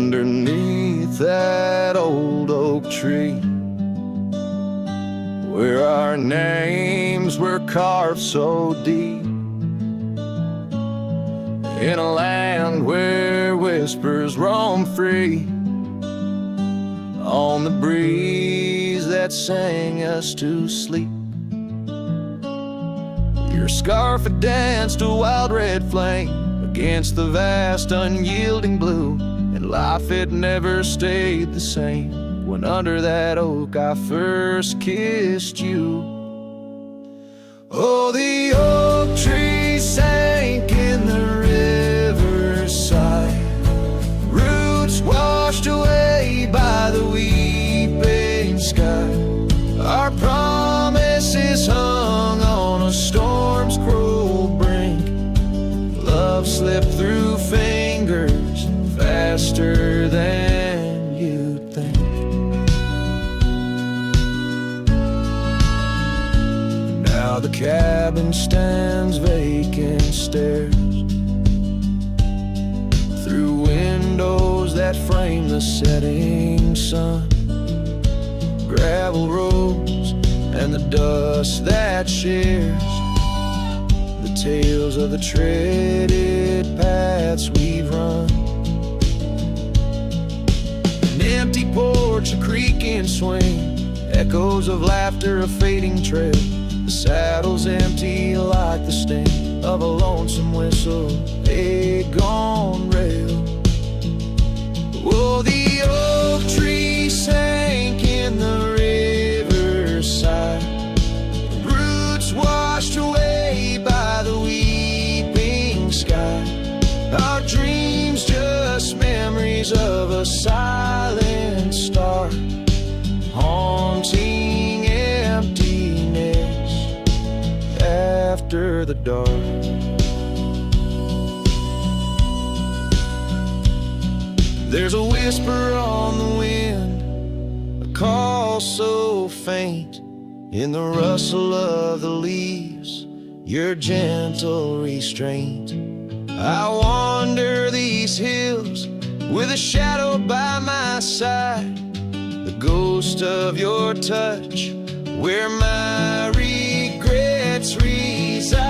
underneath that old oak tree, where our names were carved so deep, in a land where whispers roam free, on the breeze that sang us to sleep. Your scarf had danced a wild red flame against the vast unyielding blue, and life had never stayed the same when under that oak I first kissed you. Oh, the oak tree sank in the riverside, roots washed away by the weeping sky. Our promises hung on a storm's cruel brink. Love slipped through fingers faster than you'd think. Now the cabin stands vacant, stares through windows that frame the setting sun, gravel roads and the dust that shares the tales of the treaded paths we've run. An empty porch, a creaking swing, echoes of laughter, a fading trail. The saddle's empty like the sting of a lonesome whistle, a gone rail. Oh, the oak tree sank in the riverside, roots washed away by the weeping sky. Our dreams just memories of a silent star, haunting emptiness after the dark. There's a whisper on the wind, a call so faint, in the rustle of the leaves, your gentle restraint. I wander these hills with a shadow by my side, the ghost of your touch, where my regrets reside.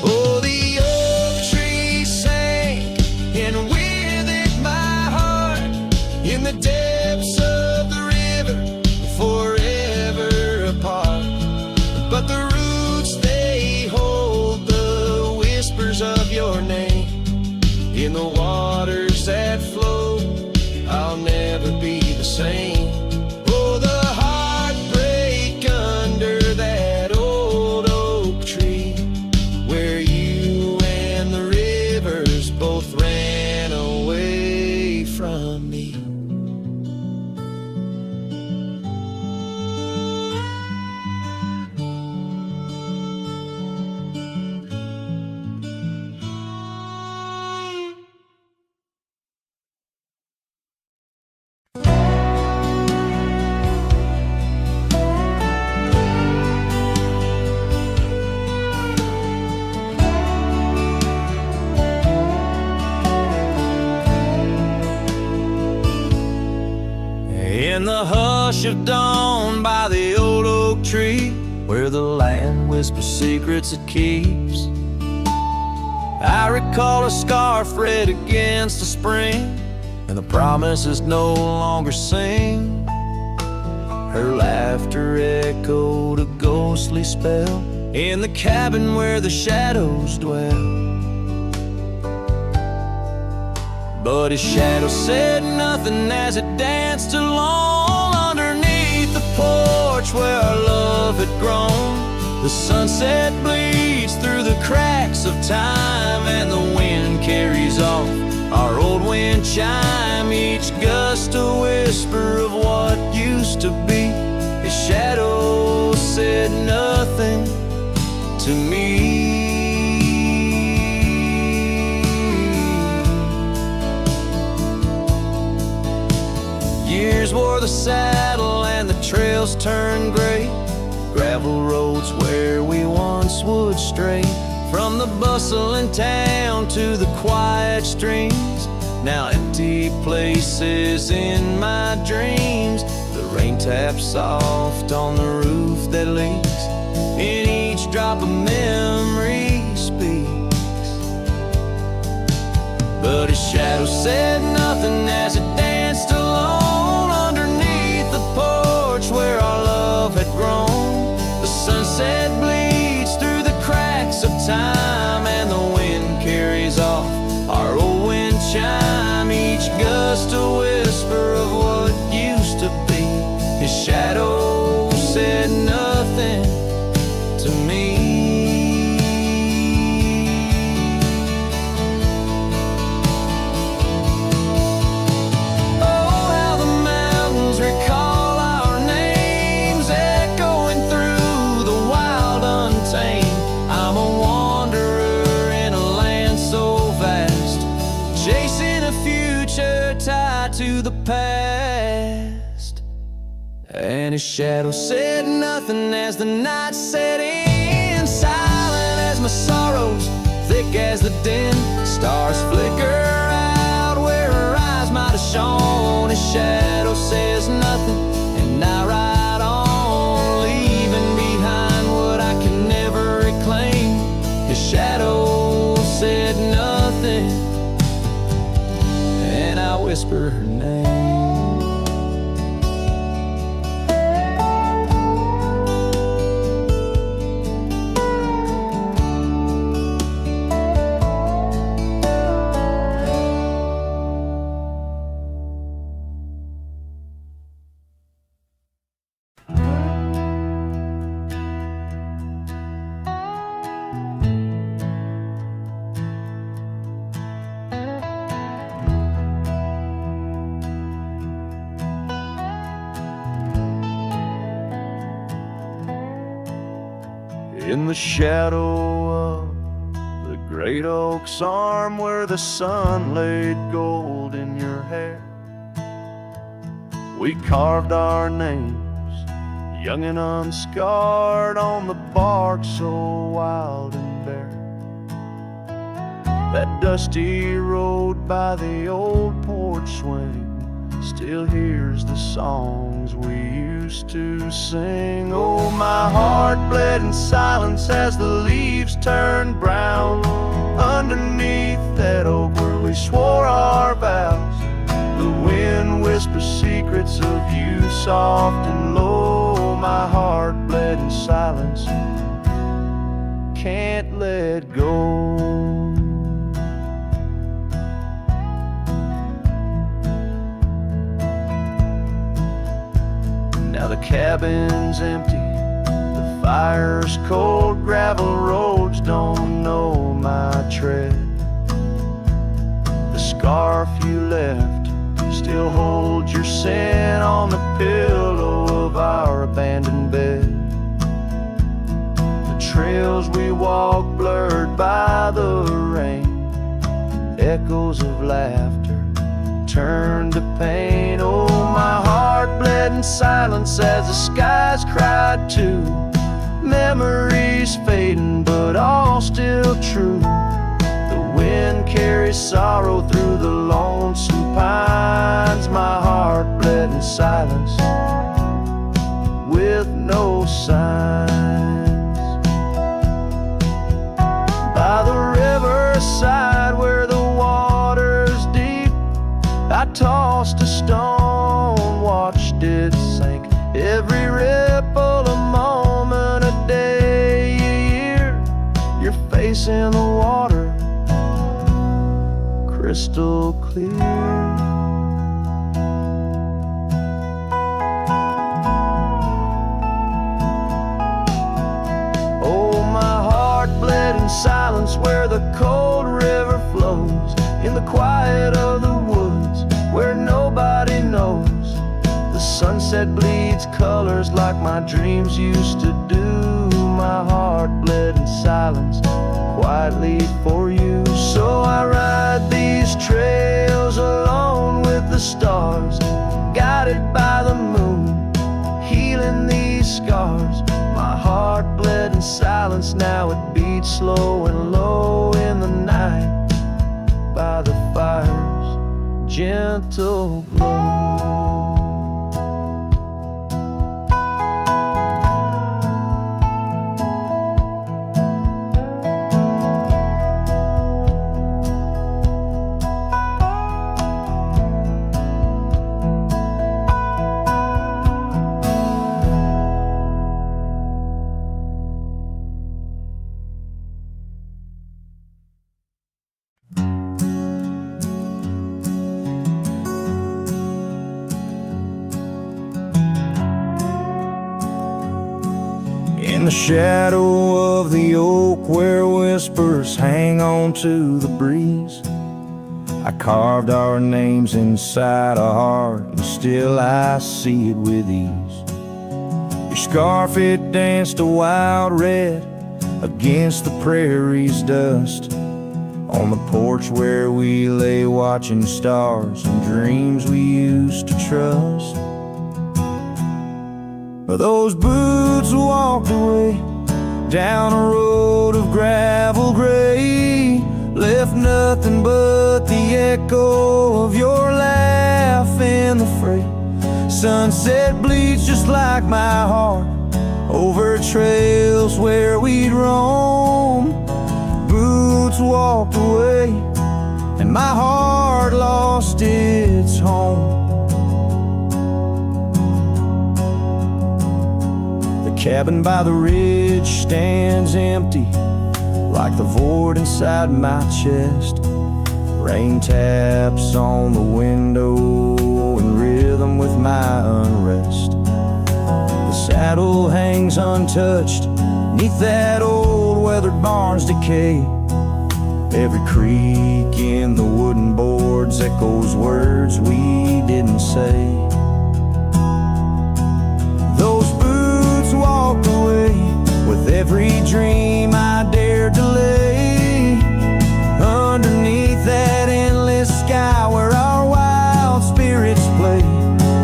Oh, the oak tree sank, and with it my heart, in the depths of the river, forever apart. But the roots, they hold the whispers of your name, in the waters that flow, I'll never be the same. Oh, the heartbreak under that old oak tree, where you and the rivers both ran away from me. In the hush of dawn by the old oak tree, where the land whispers secrets it keeps, I recall a scarf red against the spring, and the promises no longer sing. Her laughter echoed a ghostly spell in the cabin where the shadows dwell. But his shadow said nothing as it danced along underneath the porch where our love had grown. The sunset bleeds through the cracks of time, and the wind carries off our old wind chime, each gust a whisper of what used to be. His shadow said nothing to me. Years wore the saddle and the trails turned gray, gravel roads where we once would stray, from the bustling town to the quiet streams Now empty places in my dreams. The rain taps soft on the roof that leaks. In each drop of memory speaks. But his shadow said nothing as it danced alone underneath the porch where our love had grown. The sunset bleeds through the cracks of time, and the wind carries off our old wind chime. Each gust a whisper of what used to be. His shadow said nothing to me. Oh, how the mountains recall our names, echoing through the wild untamed. I'm a wanderer in a land so vast, chasing a future tied to the past. And his shadow said nothing as the night set in, silent as my sorrows, thick as the din. Stars flicker out where her eyes might have shone. His shadow says nothing, and I ride on, leaving behind what I can never reclaim. His shadow said nothing, and I whisper her name. In the shadow of the great oak's arm, where the sun laid gold in your hair, we carved our names, young and unscarred, on the bark so wild and bare. That dusty road by the old porch swing still hears the songs we used to sing. Oh, my heart bled in silence as the leaves turned brown underneath that oak where we swore our vows. The wind whispers secrets of you soft and low. My heart bled in silence, can't let go. Now the cabin's empty, the fire's cold, gravel roads don't know my tread. The scarf you left still holds your scent on the pillow of our abandoned bed. The trails we walk blurred by the rain, echoes of laughter turned to pain. Oh, my heart bled in silence as the skies cried too. Memories fading, but all still true. The wind carries sorrow through the lonesome pines. My heart bled in silence with no signs. By the riverside where the water's deep, I tossed a stone, watched it sink. Every ripple a moment, a day, a year. Your face in the water, crystal clear. Oh, my heart bled in silence where the cold river flows, in the quiet of the woods where nobody knows. The sunset bleeds colors like my dreams used to do. My heart bled in silence quietly for you. So I ride these trails alone with the stars, guided by the moon, healing these scars. My heart bled in silence, now it beats slow and low in the night by the fires gentle glow. In the shadow of the oak where whispers hang on to the breeze, I carved our names inside a heart, and still I see it with ease. Your scarf, it danced a wild red against the prairie's dust, on the porch where we lay watching stars and dreams we used to trust. Those boots walked away down a road of gravel gray, left nothing but the echo of your laugh in the fray. Sunset bleeds just like my heart over trails where we'd roam. Boots walked away and my heart lost its home. The cabin by the ridge stands empty, like the void inside my chest. Rain taps on the window in rhythm with my unrest. The saddle hangs untouched neath that old weathered barn's decay. Every creak in the wooden boards echoes words we didn't say. Those boots walked away with every dream I dared to lay underneath that endless sky where our wild spirits play.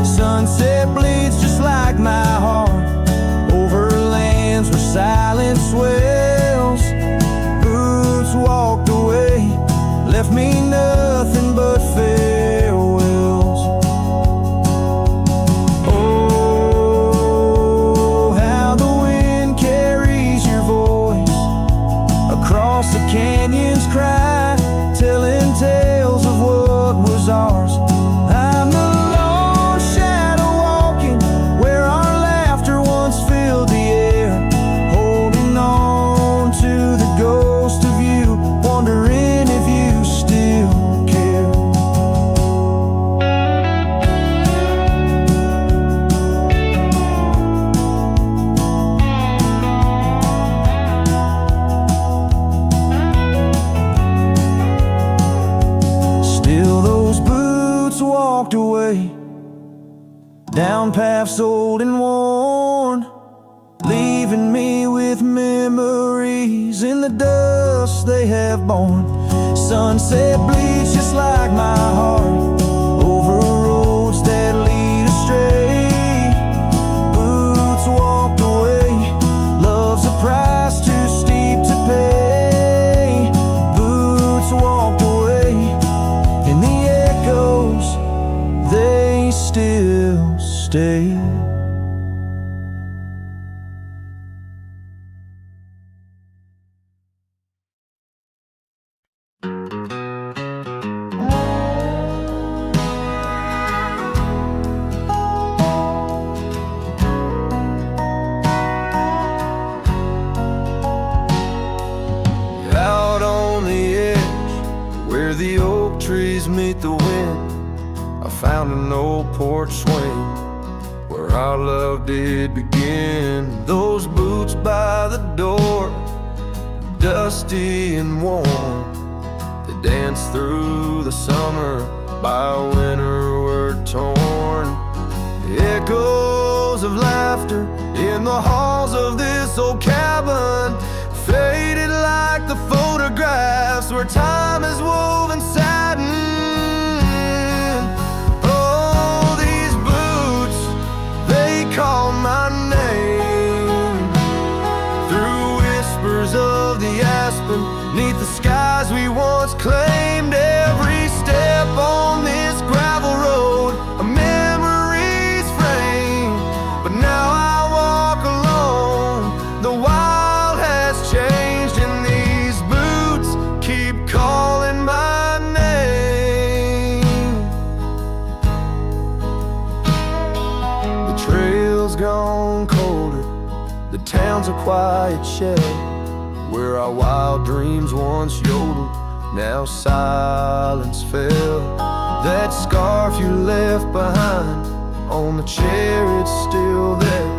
Sunset bleeds just like my heart over lands where silence swells. Boots walked away, left me nothing but farewells. Oh, how the wind carries your voice across the canyon's cry, telling tales of what was ours. I'm the lone shadow walking where our laughter once filled the air, holding on to the ghost of you, wondering if you still care. Still those boots walked away down paths old and worn, leaving me with memories in the dust they have borne. Sunset bleeds just like my heart over roads that lead astray. Boots walked away, love's a price too steep to pay. Boots walked away, and the echoes, they still stay. Out on the edge where the oak trees meet the wind, I found an old porch swing where our love did begin. Those boots by the door, dusty and warm, they danced through the summer, by winter were torn. The echoes of laughter in the halls of this old cabin faded like the photographs where time is woven satin. Oh, these boots, they call my name through whispers of the aspen, neath the skies we once claimed. Every step on this ground field's grown colder, the town's a quiet shell, where our wild dreams once yodeled, now silence fell. That scarf you left behind on the chair, it's still there.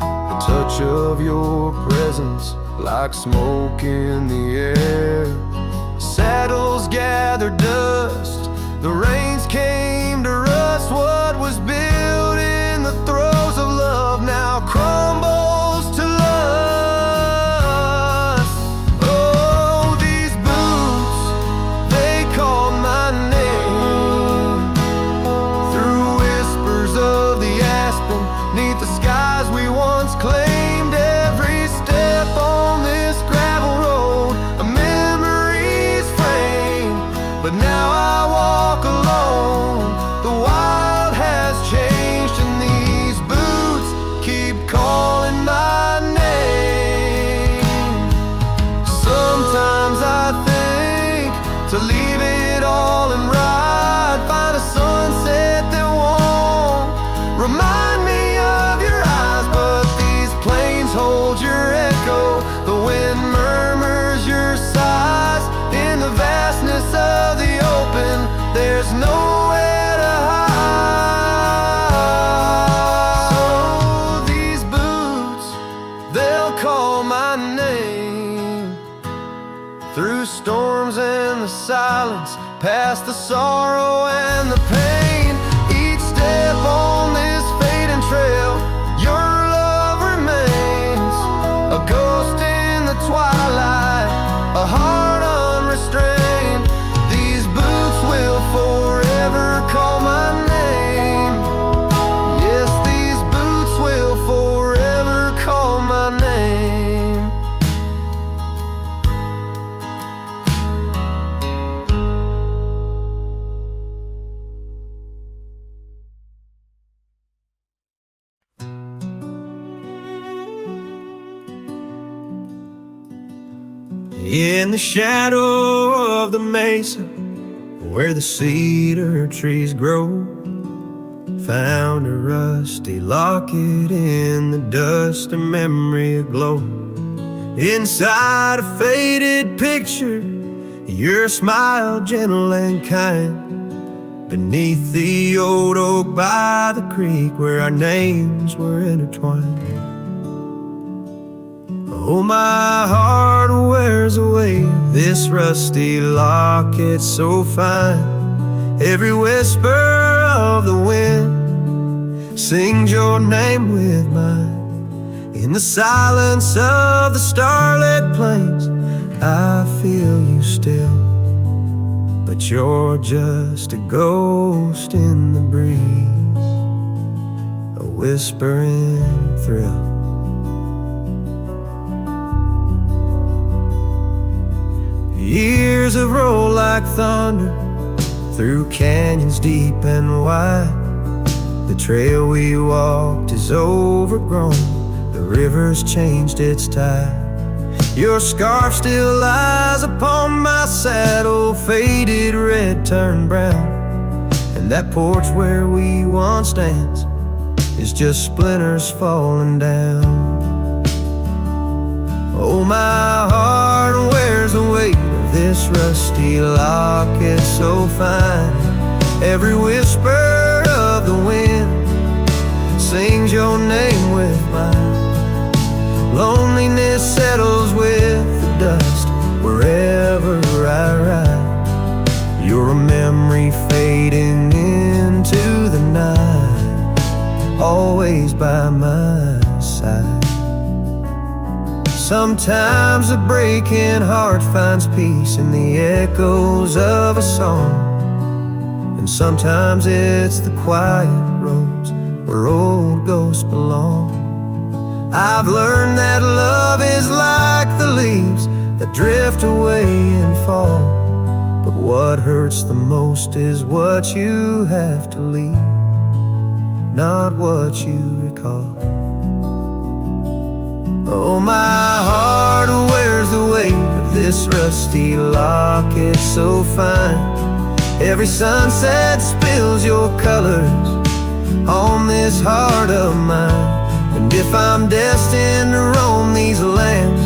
The touch of your presence like smoke in the air. Saddles gather dust, the rains came to rust. What was built in the throes of love now crumbles to lust. Oh, these boots, they call my name. Through whispers of the aspen, neath the skies we once claimed. Every step on this gravel road, a memory's frame. But now I walk alone, the wild has changed, and these boots keep calling my name. Sometimes I think to leave it all and ride, find a sunset that won't remind me of your eyes. But these plains hold your echo, the wind murmurs your sighs. In the vastness of the open, there's nowhere to hide. So these boots, they'll call my name. Through storms and the silence, past the sorrow and the pain, each step on this fading trail, your love remains. A ghost in the twilight, a heart unrestrained. These boots will forever call my name. Yes, these boots will forever call my name. In the shadow of the mesa, where the cedar trees grow, found a rusty locket in the dust, a memory aglow. Inside a faded picture, your smile gentle and kind. Beneath the old oak by the creek, where our names were intertwined. Oh, my heart wears away this rusty locket so fine. Every whisper of the wind sings your name with mine. In the silence of the starlit plains, I feel you still, but you're just a ghost in the breeze, a whispering thrill. Years have rolled like thunder through canyons deep and wide. The trail we walked is overgrown, the river's changed its tide. Your scarf still lies upon my saddle, faded red turned brown. And that porch where we once danced is just splinters falling down. Oh, my heart wears the weight of this rusty locket so fine. Every whisper of the wind sings your name with mine. Loneliness settles with the dust wherever I ride. You're a memory fading into the night, always by my side. Sometimes a breaking heart finds peace in the echoes of a song, and sometimes it's the quiet roads where old ghosts belong. I've learned that love is like the leaves that drift away and fall, but what hurts the most is what you have to leave, not what you recall. Oh, my heart wears the weight of this rusty locket so fine. Every sunset spills your colors on this heart of mine. if I'm destined to roam these lands,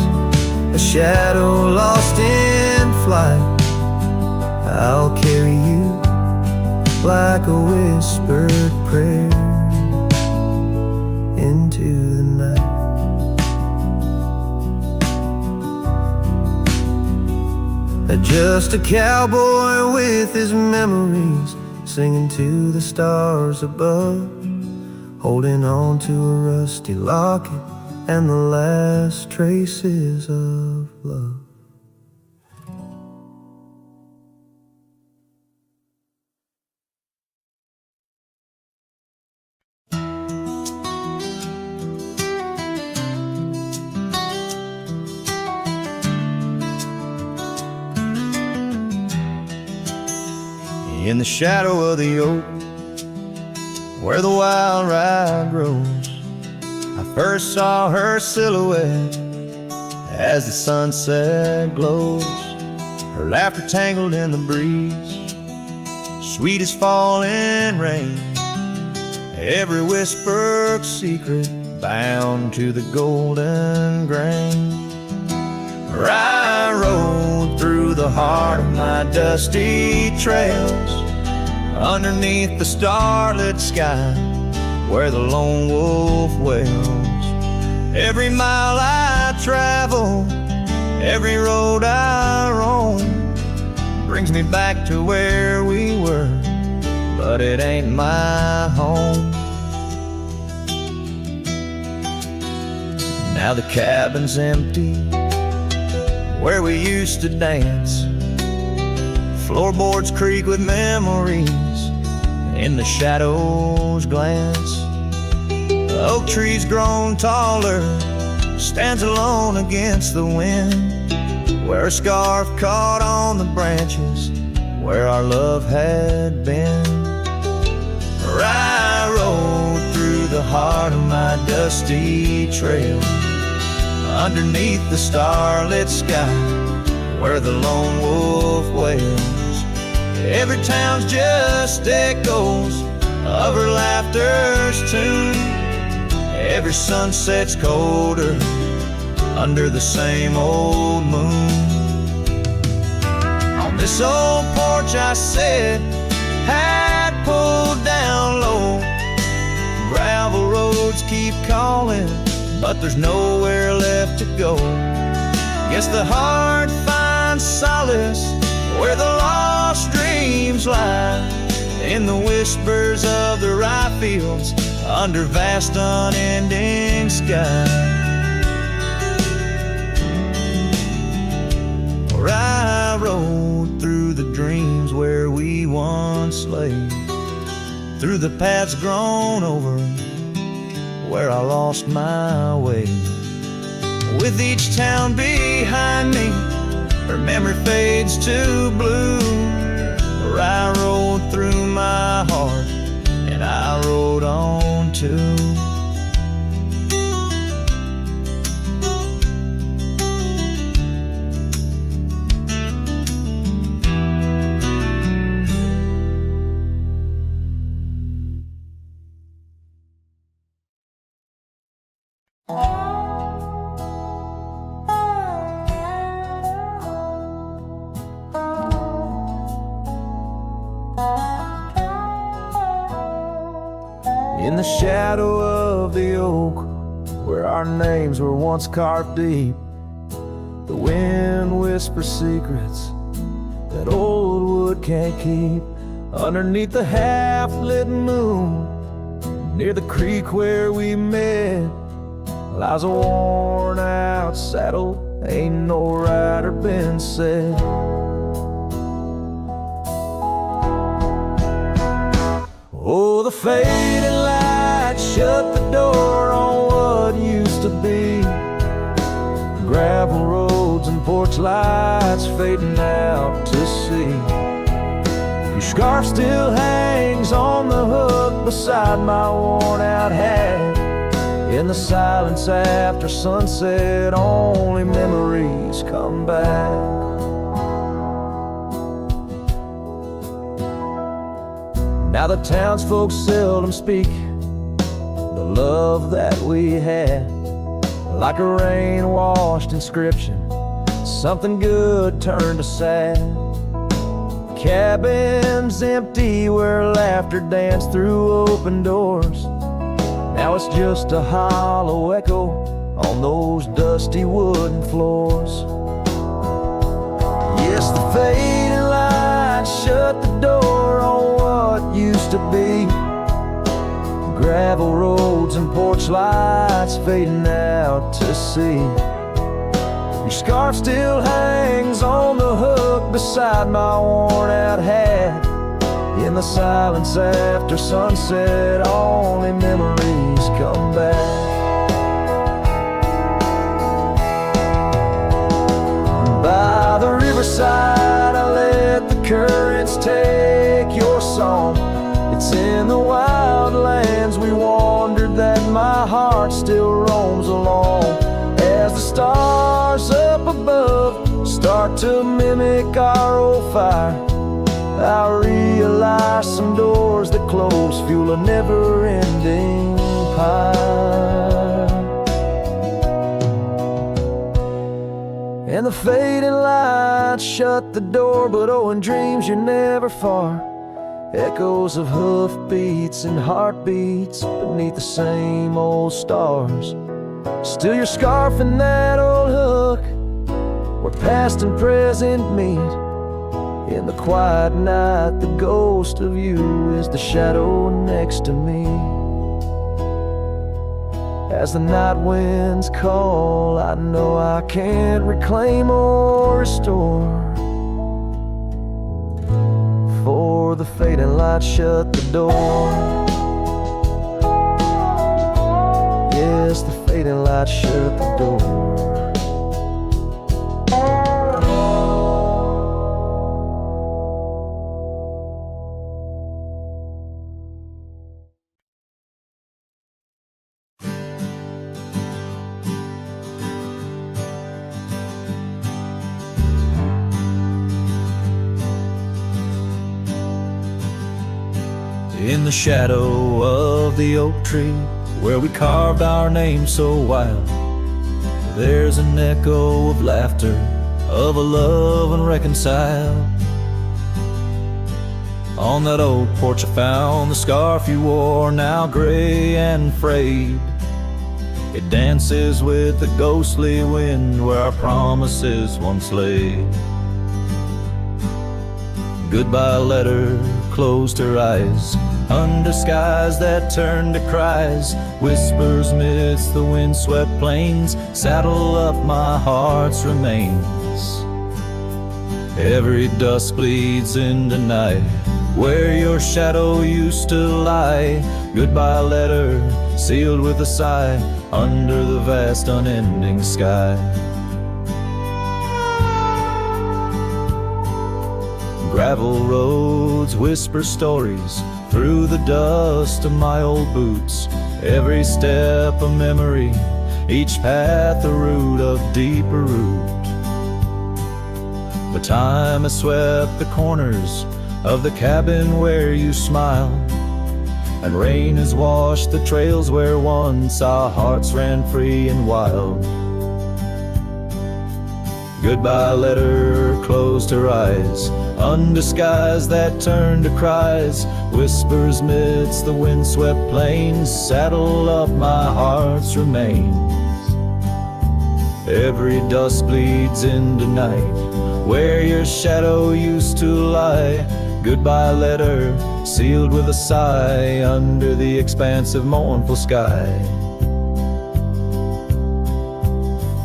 a shadow lost in flight, I'll carry you like a whispered prayer into the night. Just a cowboy with his memories, singing to the stars above, holding on to a rusty locket and the last traces of love. In the shadow of the oak, where the wild rye grows, I first saw her silhouette as the sunset glows. Her laughter tangled in the breeze, sweet as falling rain, every whispered secret bound to the golden grain. I rode through the heart of my dusty trails, underneath the starlit sky where the lone wolf wails. Every mile I travel, every road I roam, brings me back to where we were, but it ain't my home. Now the cabin's empty where we used to dance, floorboards creak with memories, in the shadows glance. The oak tree's grown taller, stands alone against the wind, where a scarf caught on the branches, where our love had been. I rode through the heart of my dusty trail, underneath the starlit sky where the lone wolf wails. Every town's just echoes of her laughter's tune, every sunset's colder under the same old moon. On this old porch I sat, hat pulled down low, gravel roads keep calling, but there's nowhere left to go. Guess the heart finds solace where the lost dreams lie, in the whispers of the rye fields under vast unending sky. Where I rode through the dreams where we once lay, through the paths grown over where I lost my way. With each town behind me, her memory fades to blue, where I rode through my heart and I rode on too. In the shadow of the oak, where our names were once carved deep, the wind whispers secrets that old wood can't keep. Underneath the half-lit moon, near the creek where we met, lies a worn-out saddle, ain't no rider been said. Oh, the fading light shut the door on what used to be. Gravel roads and porch lights fading out to sea. Your scarf still hangs on the hook beside my worn-out hat. In the silence after sunset, only memories come back. Now the townsfolk seldom speak, the love that we had. Like a rain-washed inscription, something good turned to sad. Cabins empty where laughter danced through open doors. Now it's just a hollow echo on those dusty wooden floors. Yes, the fading light shut the door on what used to be. Gravel roads and porch lights fading out to sea. Your scarf still hangs on the hook beside my worn-out hat. In the silence after sunset, only memories come back. By the riverside, I let the currents take your song. It's in the wild lands we wandered that my heart still roams along. As the stars up above start to mimic our old fire, I realize some doors that close fuel a never-ending pyre. And the fading light shut the door, but oh, in dreams you're never far. Echoes of hoofbeats and heartbeats beneath the same old stars. Still your scarf and that old hook, where past and present meet. In the quiet night, the ghost of you is the shadow next to me. As the night winds call, I know I can't reclaim or restore. For the fading light shut the door. Yes, the fading light shut the door. In the shadow of the oak tree, where we carved our name so wild, there's an echo of laughter, of a love unreconciled. On that old porch I found the scarf you wore, now gray and frayed. It dances with the ghostly wind where our promises once lay. Goodbye letter closed her eyes under skies that turned to cries. Whispers midst the windswept plains, saddle up my heart's remains. Every dusk bleeds into night where your shadow used to lie. Goodbye letter sealed with a sigh under the vast unending sky. Gravel roads whisper stories through the dust of my old boots. Every step a memory, each path a root of deeper root. But time has swept the corners of the cabin where you smiled, and rain has washed the trails where once our hearts ran free and wild. Goodbye letter closed her eyes under skies that turned to cries. Whispers midst the windswept plains, saddle up my heart's remains. Every dusk bleeds into night where your shadow used to lie. Goodbye letter sealed with a sigh under the expansive mournful sky.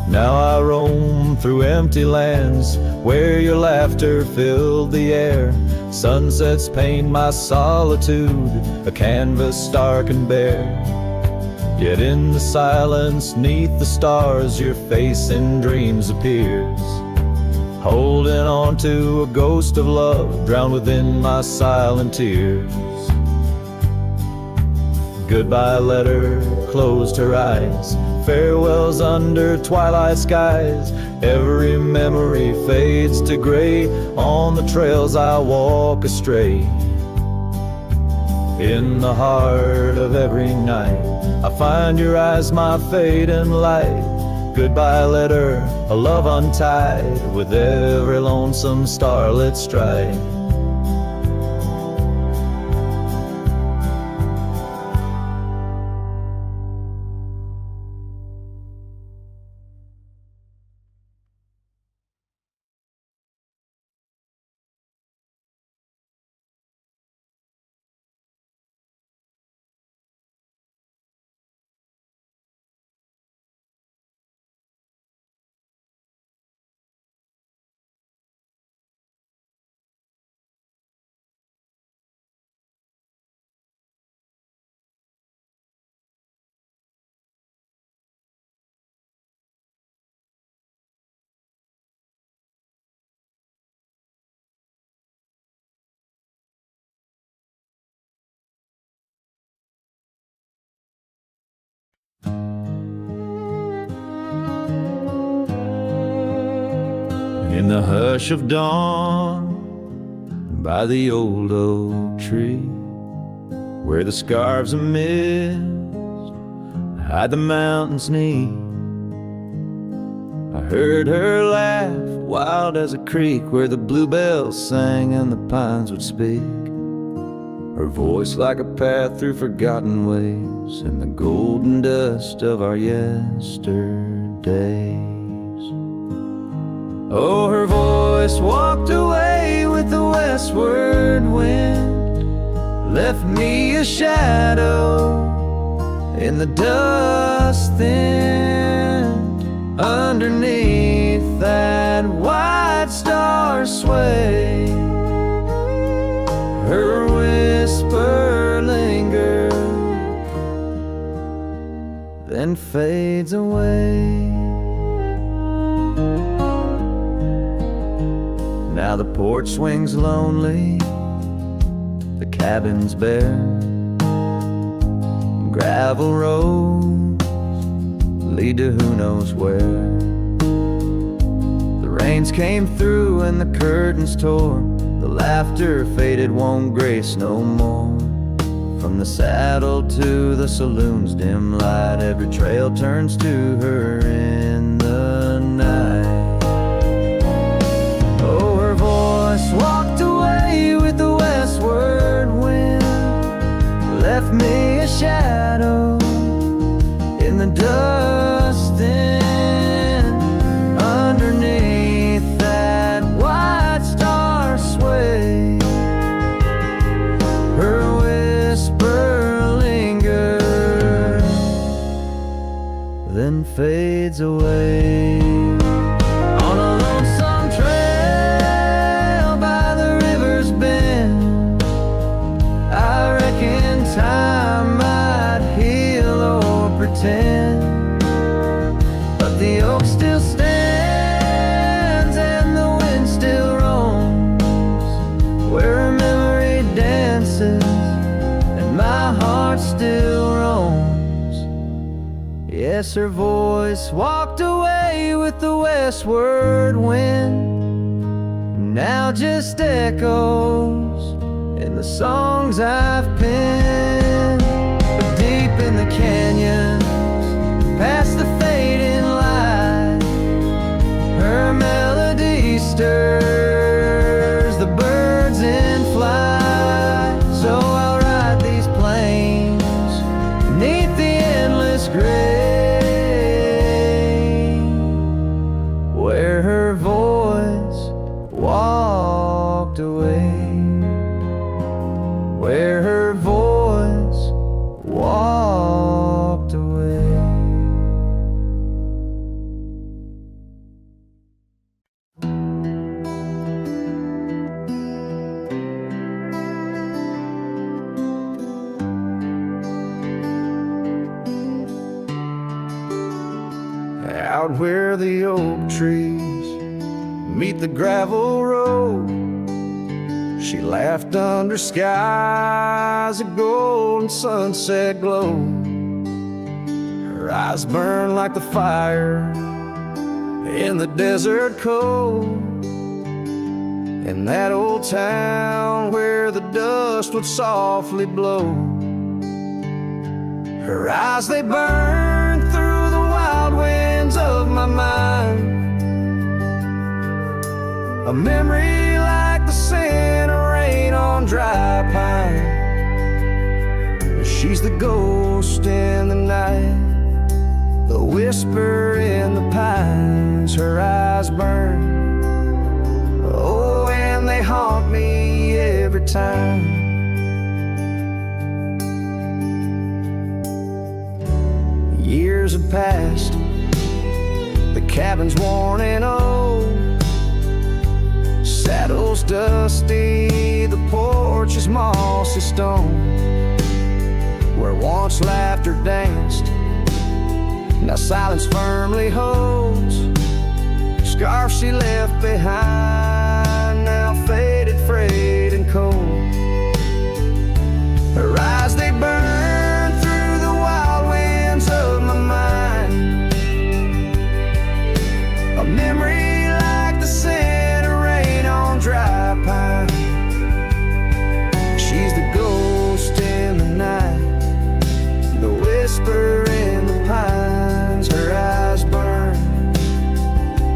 Now I roam through empty lands where your laughter filled the air. Sunsets paint my solitude, a canvas stark and bare. Yet in the silence neath the stars your face in dreams appears, holding on to a ghost of love drowned within my silent tears. Goodbye letter closed her eyes, farewells under twilight skies. Every memory fades to gray on the trails I walk astray. In the heart of every night I find your eyes my fading light. Goodbye letter, a love untied, with every lonesome starlit strike. In the hush of dawn, by the old oak tree, where the scarves of mist hide the mountain's knee, I heard her laugh, wild as a creek, where the bluebells sang and the pines would speak. Her voice like a path through forgotten ways in the golden dust of our yesterdays. Oh, her voice walked away with the westward wind, left me a shadow in the dust thinned. Underneath that white star sway, her whisper lingers, then fades away. Now the porch swings lonely, the cabin's bare, gravel roads lead to who knows where. The rains came through and the curtains tore, the laughter faded, won't grace no more. From the saddle to the saloon's dim light, every trail turns to her in the night. Oh, her voice walked away with the westward wind, left me a shadow in the dust then. Underneath that white star sway, her whisper lingers, then fades away. On a lonesome trail by the river's bend, I reckon time might heal or pretend, but the oak still stands and the wind still roams, where her memory dances and my heart still roams. Yes, her voice walked away with the westward wind, now just echoes in the songs I've penned. But deep in the canyons, past the fading light, her melody stirs the birds in flight. So I'll ride these plains neath the endless gray, where her voice walked away, where her voice walked away. Out where the oak trees meet the gravel road, she laughed under skies of gold and sunset glow. Her eyes burned like the fire in the desert cold, in that old town where the dust would softly blow. Her eyes, they burn through the wild winds of my mind. A memory like the scent of rain on dry pine. She's the ghost in the night, the whisper in the pines. Her eyes burn, oh, and they haunt me every time. Years have passed, the cabin's worn and old, saddle's dusty, the porch is mossy stone. Where once laughter danced, now silence firmly holds. Scarf she left behind, now faded, frayed and cold. Her eyes, they burn through the wild winds of my mind. A memory like the scent of rain on dry pine. She's the ghost in the night, the whisper in the pines. Her eyes burn,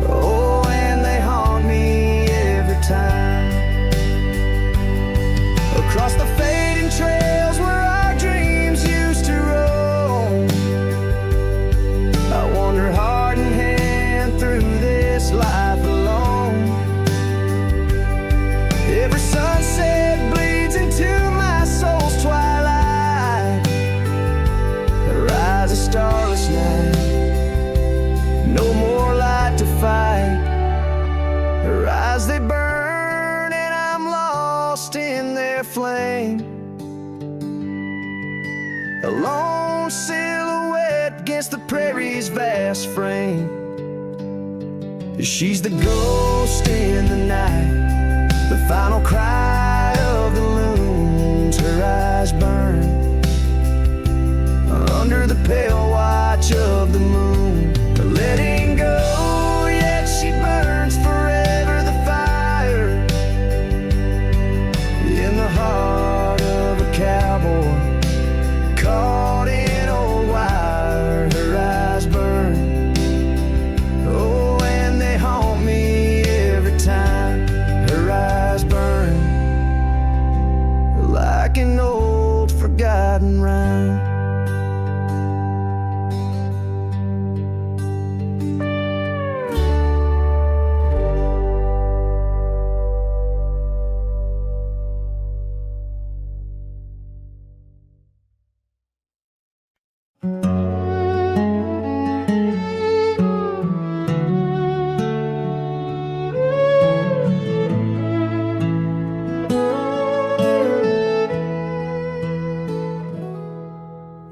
oh, and they haunt me every time. Across the fading trails where our dreams used to roam, I wander heart in hand through this life alone. Every sunset bleeds into my soul's twilight. A starless night, no more light to fight. Her eyes, they burn and I'm lost in their flame. A lone silhouette against the prairie's vast frame. She's the ghost in the night, the final cry of the loons. Her eyes burn under the pale watch of the moon. Letting go, yet she burns forever, the fire in the heart of a cowboy caught in old wire. Her eyes burn, oh, and they haunt me every time. Her eyes burn like an old forgotten rhyme.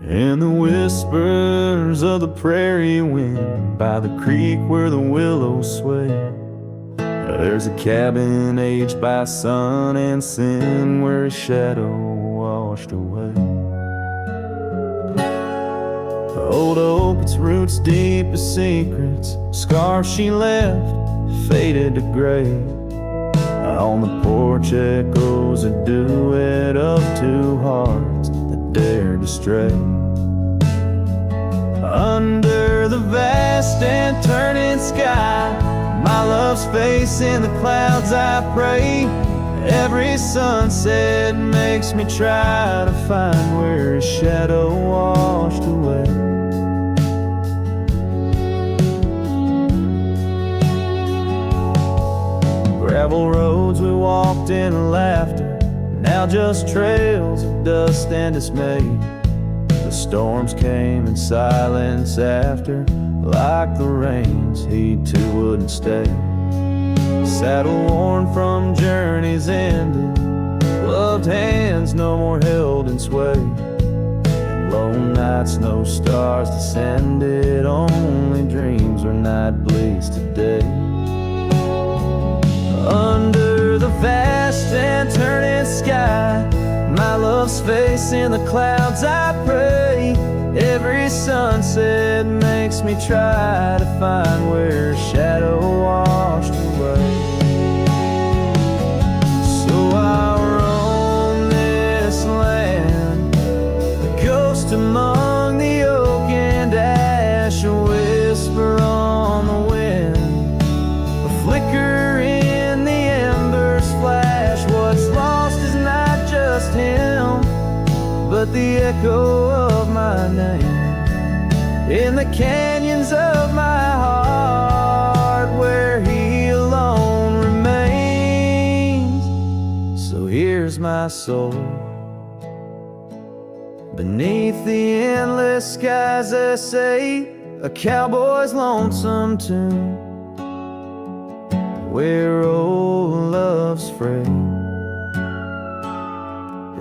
And the whispers of the prairie wind by the creek where the willows sway. There's a cabin aged by sun and sin where a shadow washed away. The old oak, its roots deep as secrets, scarf she left faded to gray. On the porch echoes a duet of two hearts that dared to stray. Under the vast and turning sky, my love's face in the clouds I pray. Every sunset makes me try to find where his shadow washed away. Gravel roads we walked in laughter, now just trails of dust and dismay. The storms came in silence after, like the rains, he too wouldn't stay. Saddle worn from journeys ended, gloved hands no more held in sway. And lone nights, no stars descended, only dreams where night bleeds today. Under the vast and turning sky, my love's face in the clouds I pray. Every sunset makes me try to find where shadow washed away. So I roam this land, a ghost among in the canyons of my heart, where he alone remains. So here's my soul, beneath the endless skies that say a cowboy's lonesome tune, where old love's frayed.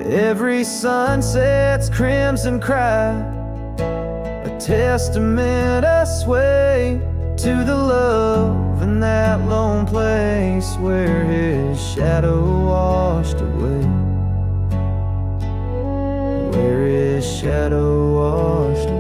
Every sunset's crimson cry, a testament I sway to the love in that lone place where his shadow washed away, where his shadow washed away.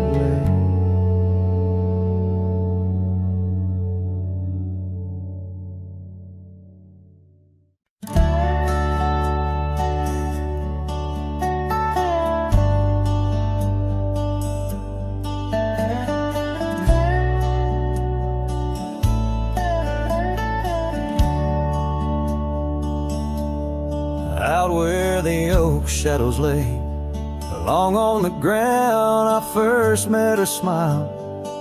Out where the oak shadows lay, along on the ground I first met her smile,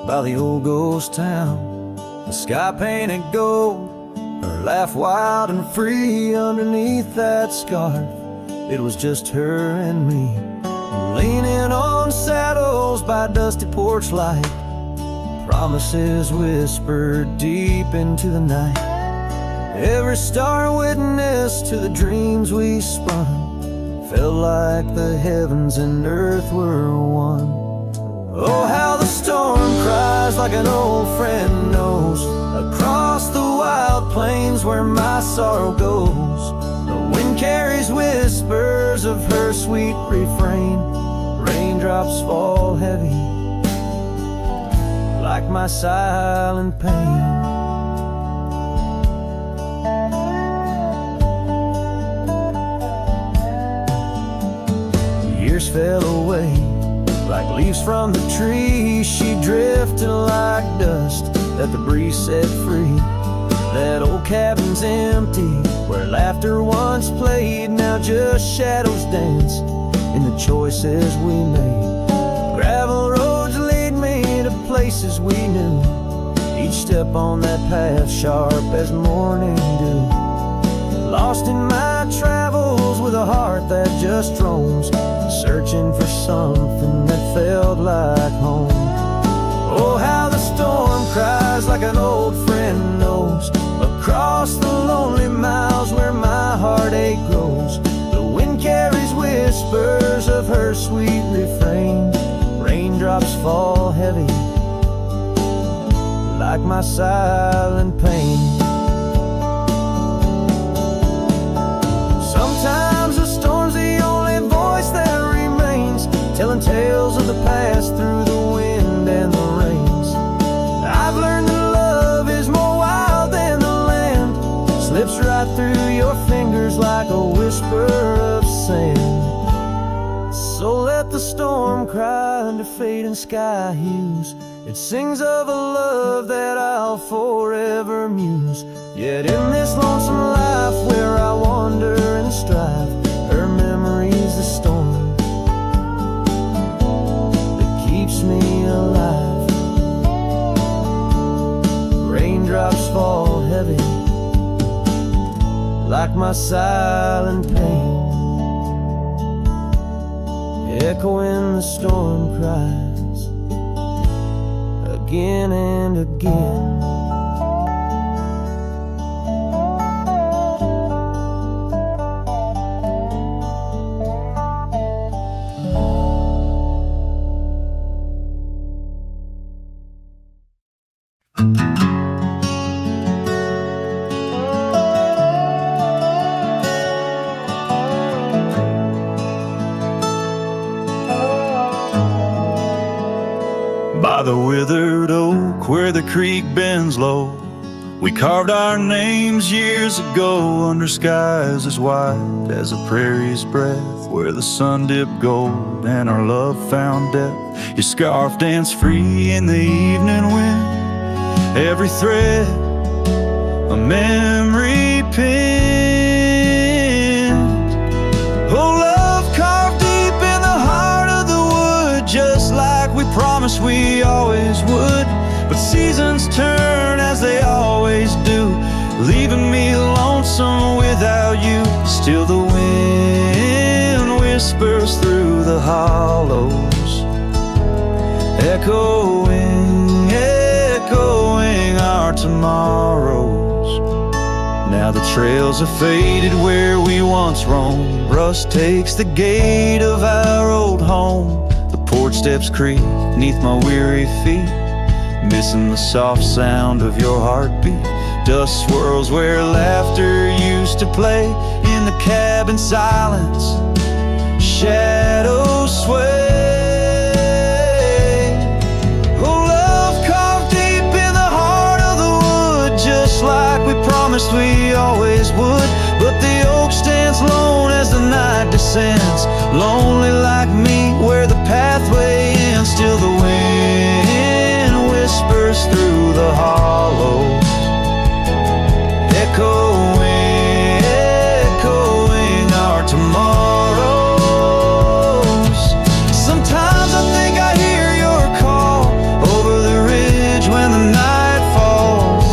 by the old ghost town. The sky painted gold, her laugh wild and free underneath that scarf. It was just her and me, leaning on saddles by dusty porch light, promises whispered deep into the night. Every star witness to the dreams we spun, felt like the heavens and earth were one. Oh, how the storm cries like an old friend knows, across the wild plains where my sorrow goes. The wind carries whispers of her sweet refrain, raindrops fall heavy like my silent pain. Years fell away like leaves from the tree. She drifted like dust that the breeze set free. That old cabin's empty, where laughter once played. Now just shadows dance in the choices we made. Gravel roads lead me to places we knew, each step on that path sharp as morning dew. Lost in my travels with a heart that just roams, searching for something that felt like home. Oh, how the storm cries like an old friend knows, across the lonely miles where my heartache grows. The wind carries whispers of her sweet refrain, raindrops fall heavy like my silent pain. Sometimes the storm's the only voice that remains, telling tales of the past through the wind and the rains. I've learned that love is more wild than the land, slips right through your fingers like a whisper of sand. So let the storm cry under fading sky hues, it sings of a love that I'll forever muse. Yet in this lonesome life where I wander and strive, her memory's the storm that keeps me alive. Raindrops fall heavy like my silent pain, echoing the storm cries again and again. By the withered oak where the creek bends low, we carved our names years ago under skies as wide as a prairie's breath, where the sun dipped gold and our love found depth. Your scarf danced free in the evening wind, every thread a memory pinned. Oh, love carved deep in the heart of the wood, just like we promised promised we always would. But seasons turn as they always do, leaving me lonesome without you. Still the wind whispers through the hollows, echoing, echoing our tomorrows. Now the trails have faded where we once roamed. Rust takes the gate of our old home. The porch steps creak beneath my weary feet, missing the soft sound of your heartbeat. Dust swirls where laughter used to play. In the cabin silence, shadows sway. Oh, love carved deep in the heart of the wood, just like we promised we always would. But the oak stands lone as the night descends, lonely like me where the pathway ends. Still the wind whispers through the hollows, echoing, echoing our tomorrows. Sometimes I think I hear your call over the ridge when the night falls.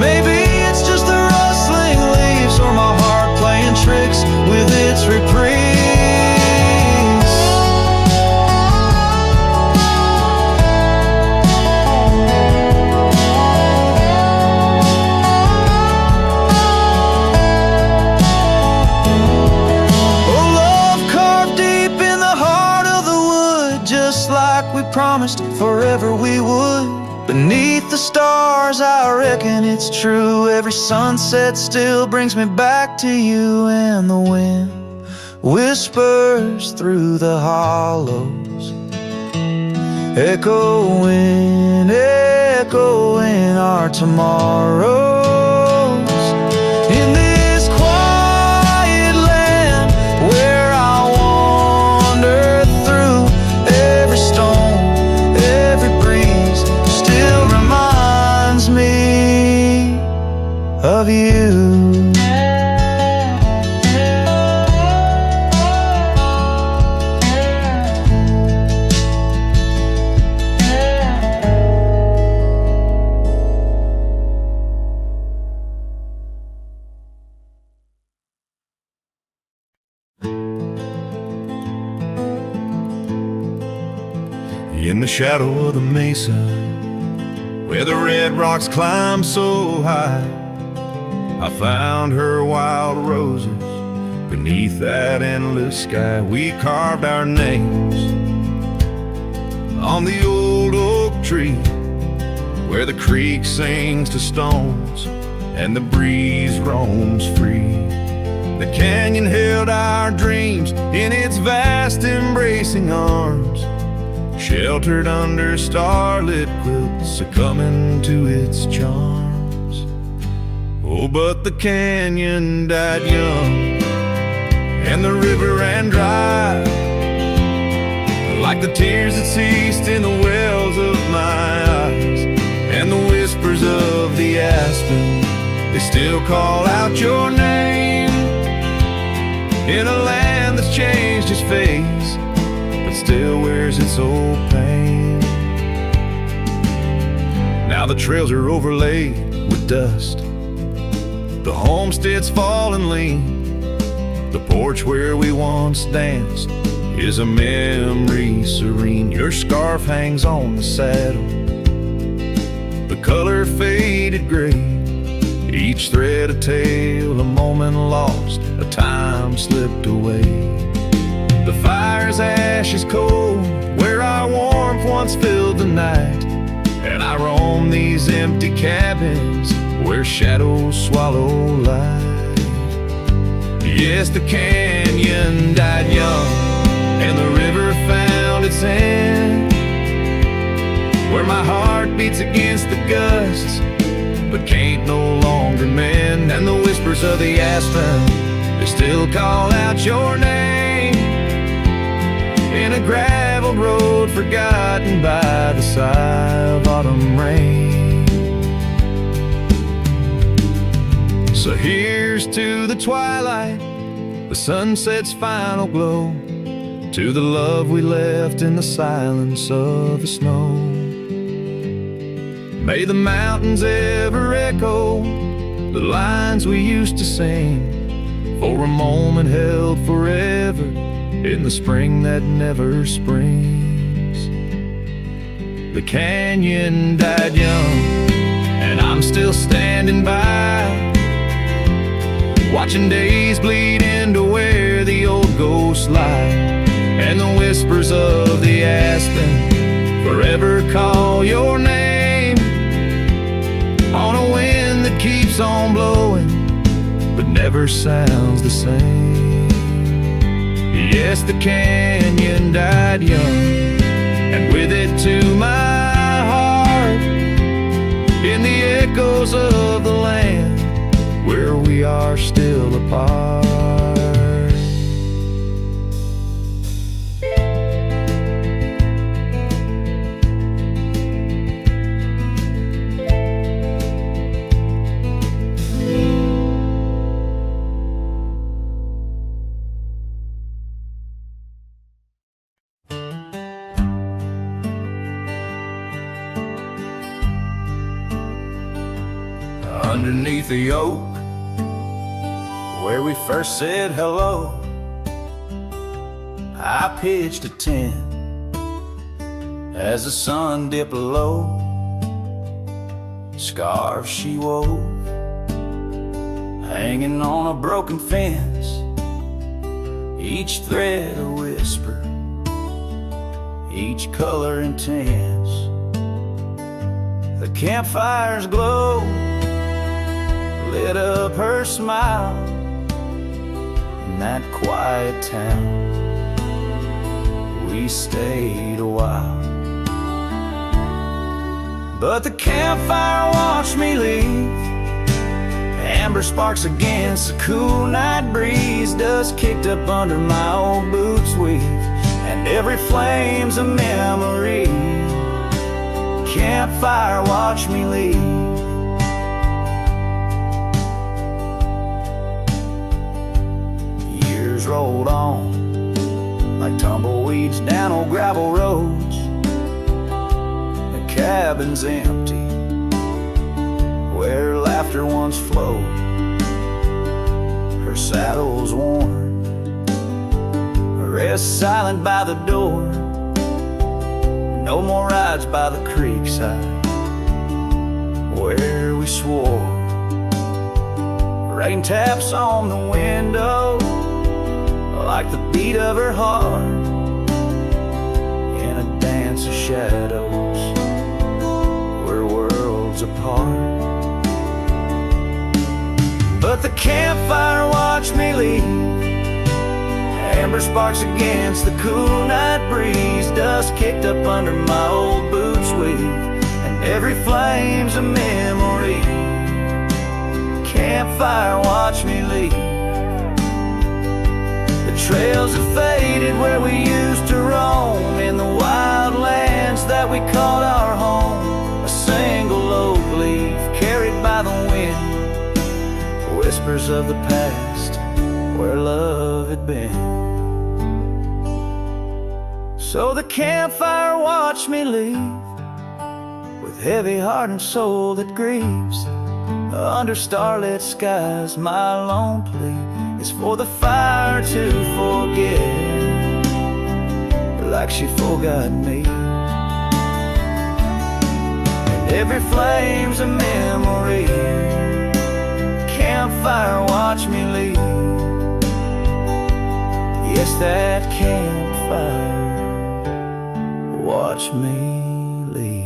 Maybe it's just the rustling leaves or my heart playing tricks with its reprise. Promised forever we would. Beneath the stars, I reckon it's true. Every sunset still brings me back to you. And the wind whispers through the hollows, echoing, echoing our tomorrows. In this quiet land where I wander through, every stone, me of you. In the shadow of the mesa, where the red rocks climb so high, I found her wild roses beneath that endless sky. We carved our names on the old oak tree, where the creek sings to stones and the breeze roams free. The canyon held our dreams in its vast embracing arms, sheltered under starlit quilts, succumbing to its charms. Oh, but the canyon died young, and the river ran dry, like the tears that ceased in the wells of my eyes. And the whispers of the aspen, they still call out your name, in a land that's changed its face, still wears its old pain. Now the trails are overlaid with dust, the homestead's fallen lean. The porch where we once danced is a memory serene. Your scarf hangs on the saddle, the color faded gray, each thread a tale, a moment lost, a time slipped away. The fire's ashes cold, where our warmth once filled the night, and I roam these empty cabins where shadows swallow light. Yes, the canyon died young, and the river found its end, where my heart beats against the gusts, but can't no longer mend. And the whispers of the aspen, they still call out your name, in a gravel road forgotten by the sigh of autumn rain. So here's to the twilight, the sunset's final glow, to the love we left in the silence of the snow. May the mountains ever echo the lines we used to sing, for a moment held forever in the spring that never springs. The canyon died young, and I'm still standing by, watching days bleed into where the old ghosts lie, and the whispers of the aspen forever call your name on a wind that keeps on blowing but never sounds the same. Yes, the canyon died young, and with it to my heart, in the echoes of the land where we are still apart. Underneath the oak, where we first said hello, I pitched a tent as the sun dipped low. Scarves she wove, hanging on a broken fence, each thread a whisper, each color intense. The campfire's glow lit up her smile in that quiet town. We stayed a while, but the campfire watched me leave. Amber sparks against the cool night breeze, dust kicked up under my old boots weave, and every flame's a memory. Campfire watched me leave. Rolled on like tumbleweeds down old gravel roads. The cabin's empty where laughter once flowed. Her saddle's worn, rests silent by the door. No more rides by the creekside where we swore. Rain taps on the window like the beat of her heart in a dance of shadows where worlds apart. But the campfire watched me leave. Amber sparks against the cool night breeze, dust kicked up under my old boots weave, and every flame's a memory. Campfire watched me leave. Trails have faded where we used to roam, in the wild lands that we called our home. A single oak leaf carried by the wind, whispers of the past where love had been. So the campfire watched me leave, with heavy heart and soul that grieves. Under starlit skies my lone plea is for the fire to forget, like she forgot me. And every flame's a memory. Campfire watch me leave. Yes, that campfire watch me leave.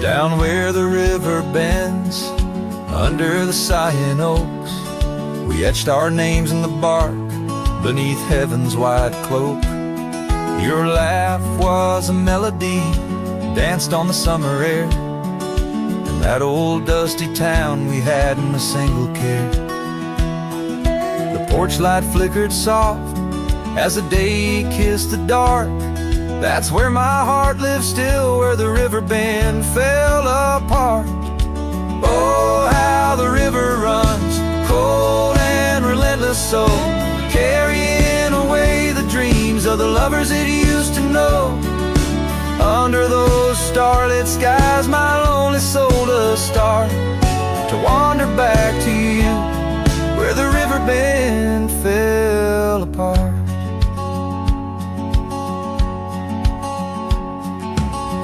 Down where the river bends, under the sighing oaks, we etched our names in the bark, beneath heaven's wide cloak. Your laugh was a melody, danced on the summer air, in that old dusty town we hadn't a single care. The porch light flickered soft as the day kissed the dark. That's where my heart lives still, where the river bend fell apart. Oh, how the river runs, cold and relentless, so carrying away the dreams of the lovers it used to know. Under those starlit skies, my lonely soul does start to wander back to you, where the river bend fell apart.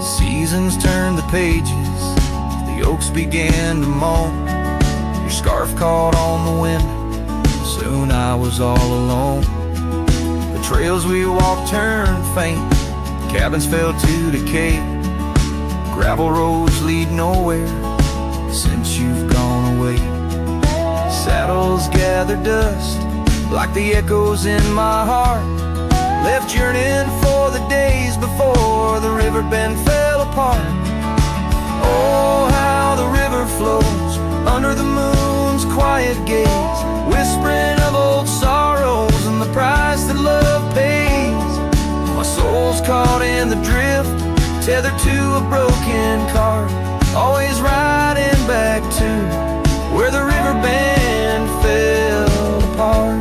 Seasons turned the pages, the oaks began to moan. Your scarf caught on the wind, soon I was all alone. The trails we walked turned faint, cabins fell to decay. Gravel roads lead nowhere since you've gone away. Saddles gather dust like the echoes in my heart, left yearning for the days before the river bend fell apart. Oh, how the river flows under the moon's quiet gaze, whispering of old sorrows and the price that love pays. My soul's caught in the drift, tethered to a broken cart, always riding back to where the river bend fell apart.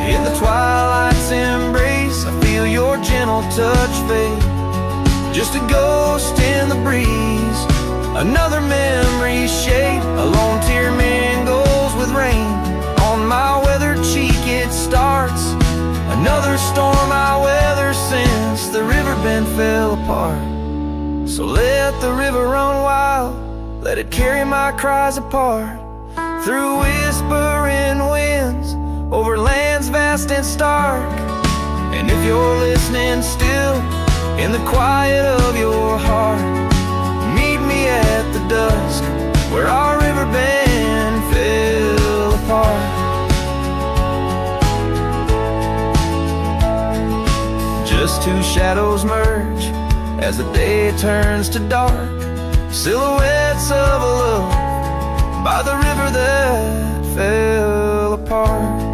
In the twilight's embrace, I feel your gentle touch fade, just a ghost in the breeze, another memory shade. A lone tear mingles with rain on my weathered cheek, it starts another storm I weather since the river bend fell apart. So let the river run wild, let it carry my cries apart, through whispering winds, over lands vast and stark. And if you're listening still, in the quiet of your heart, meet me at the dusk, where our river bend fell apart. Just two shadows merge as the day turns to dark, silhouettes of a love by the river that fell apart.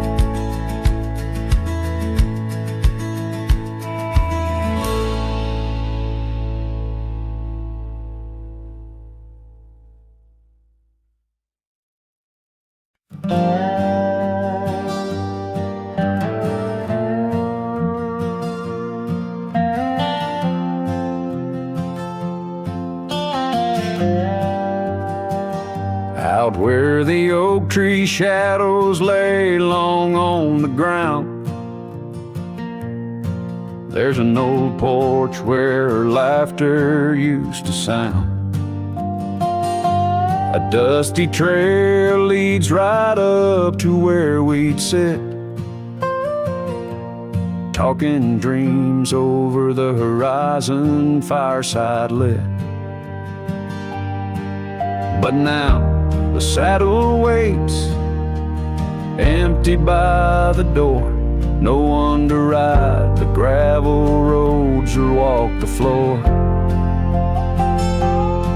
Out where the oak tree shadows lay long on the ground, there's an old porch where laughter used to sound. A dusty trail leads right up to where we'd sit, talking dreams over the horizon, fireside lit. But now the saddle waits, empty by the door. No one to ride the gravel roads or walk the floor.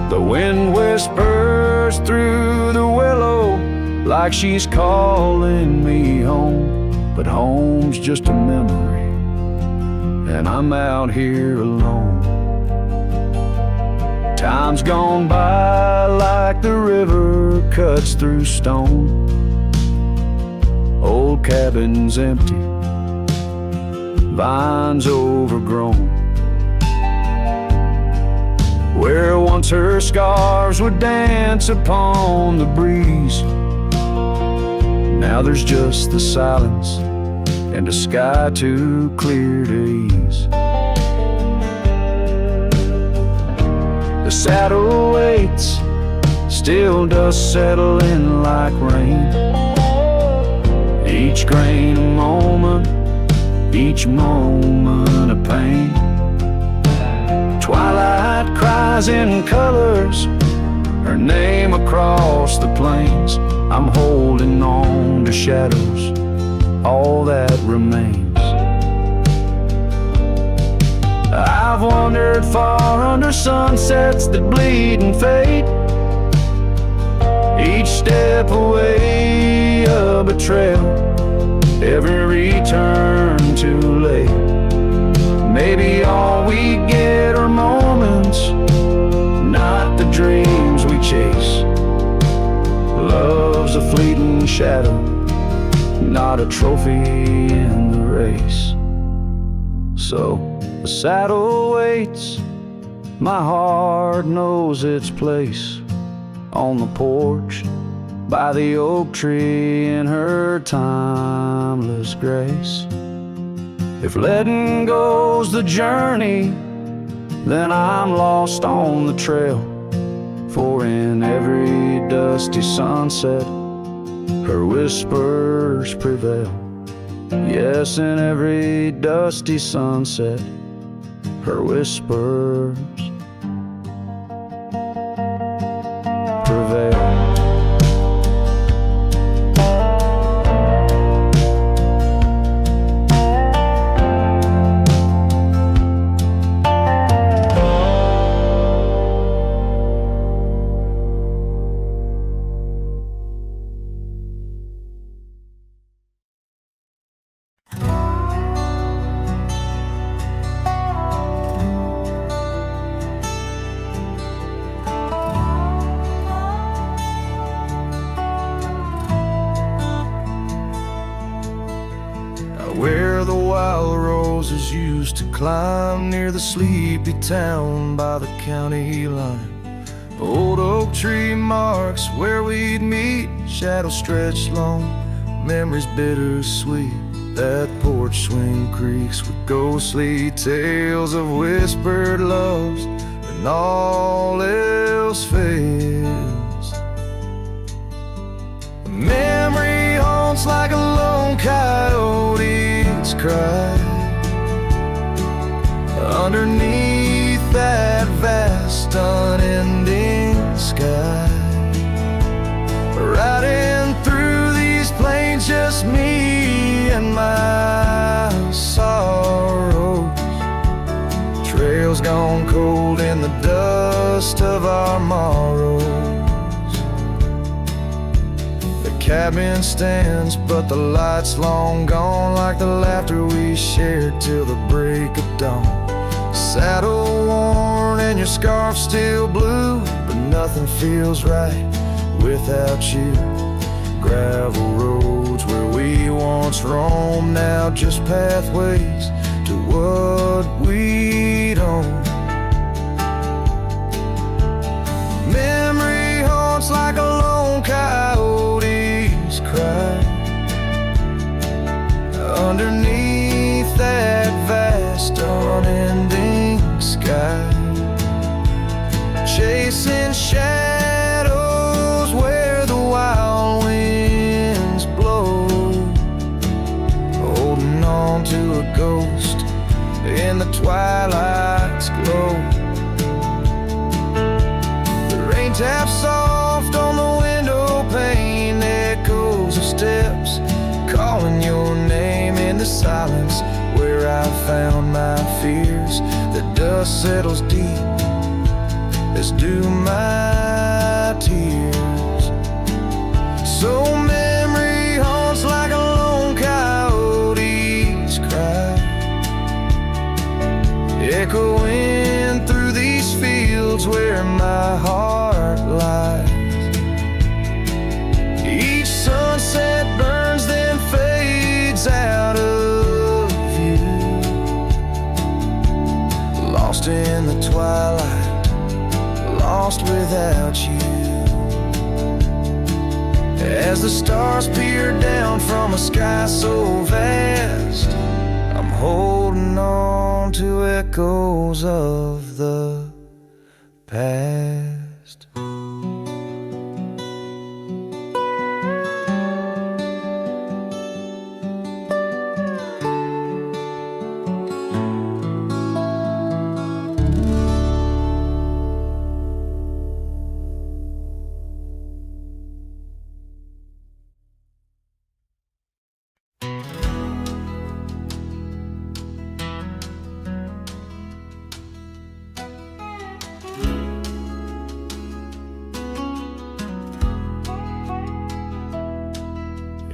The wind whispers through the willow like she's calling me home, but home's just a memory, and I'm out here alone. Time's gone by like the river cuts through stone. Old cabins empty, vines overgrown. Where once her scarves would dance upon the breeze, now there's just the silence and a sky too clear to ease. The saddle waits, still dust settle in like rain. Each grain a moment, each moment a pain. Twilight cries in colors, her name across the plains. I'm holding on to shadows, all that remains. I've wandered far Remember sunsets that bleed and fade, each step away a betrayal, every turn too late. Maybe all we get are moments, not the dreams we chase. Love's a fleeting shadow, not a trophy in the race. So the saddle waits, my heart knows its place, on the porch by the oak tree in her timeless grace. If letting go's the journey, then I'm lost on the trail. For in every dusty sunset, her whispers prevail. Yes, in every dusty sunset, her whispers prevail. Where the wild roses used to climb, near the sleepy town by the county line. Old oak tree marks where we'd meet, shadows stretched long, memories bittersweet. That porch swing creaks with ghostly tales of whispered loves, and all else fails. Memory haunts like a lone coyote's cry underneath that vast unending sky. Riding through these plains, just me and my sorrows. Trails gone cold in the dust of our morrows. Cabin stands, but the light's long gone, like the laughter we shared till the break of dawn. Saddle worn and your scarf still blue, but nothing feels right without you. Gravel roads where we once roamed, now just pathways to what we'd own. Memory haunts like a lone coyote's cry underneath that vast unending sky, chasing shadows where the wild winds blow, holding on to a ghost in the twilight's glow. The rain taps soft on the window pane, echoes of steps calling your name in the silence where I found my fears. The dust settles deep, as do my tears. So memory haunts like a lone coyote's cry, echoing through these fields where my heart lies. Each sunset burns, then fades out of view, lost in the twilight, lost without you. As the stars peer down from a sky so vast, I'm holding on to echoes of the past.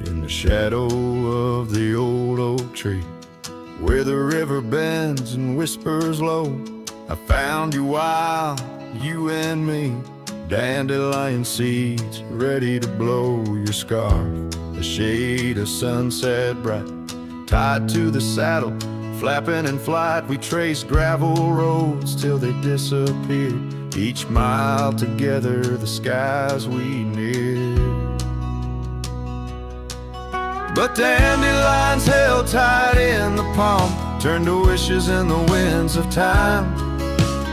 in the shadow of the old oak tree, where the river bends and whispers low. I found you while you and me, dandelion seeds ready to blow. Your scarf, a shade of sunset bright, tied to the saddle, flapping in flight. We traced gravel roads till they disappeared, each mile together the skies we neared. But dandelions held tight in the palm turned to wishes in the winds of time.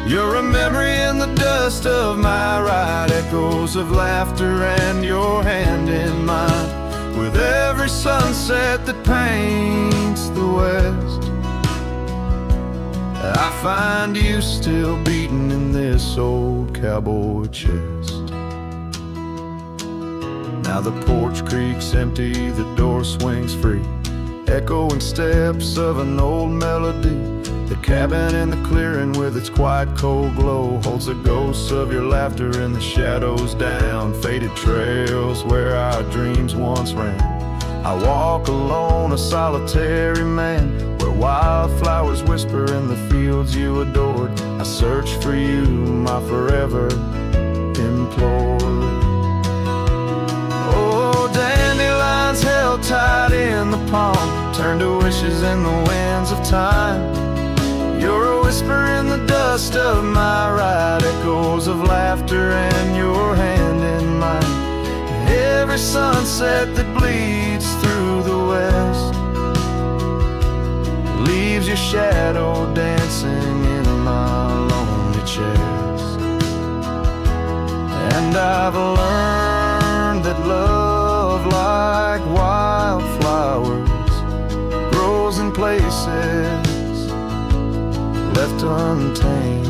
You're a memory in the dust of my ride, echoes of laughter and your hand in mine. With every sunset that paints the west, I find you still beating in this old cowboy chest. Now the porch creaks empty, the door swings free, echoing steps of an old melody. The cabin in the clearing with its quiet cold glow holds the ghosts of your laughter in the shadows down faded trails where our dreams once ran. I walk alone, a solitary man, where wildflowers whisper in the fields you adored. I search for you, my forever implored. Oh, dandelions held tight in the palm turn to wishes in the winds of time. You're a whisper in the dust of my ride, echoes of laughter and your hand in mine. Every sunset that bleeds through the west leaves your shadow dancing in my lonely chest. And I've learned that love, like wildflowers, grows in places left untamed.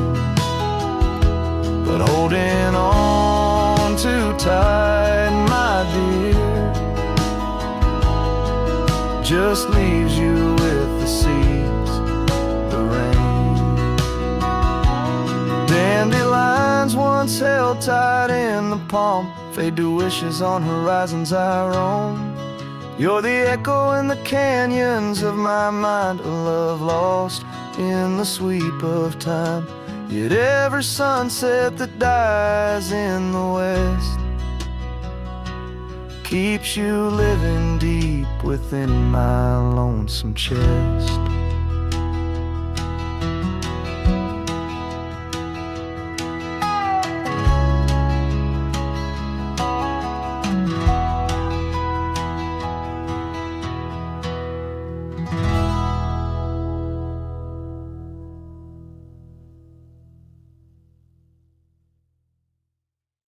But holding on too tight, my dear, just leaves you with the seeds, the rain. Dandelions once held tight in the palm fade to wishes on horizons our own. You're the echo in the canyons of my mind, a love lost in the sweep of time. Yet every sunset that dies in the west keeps you living deep within my lonesome chest.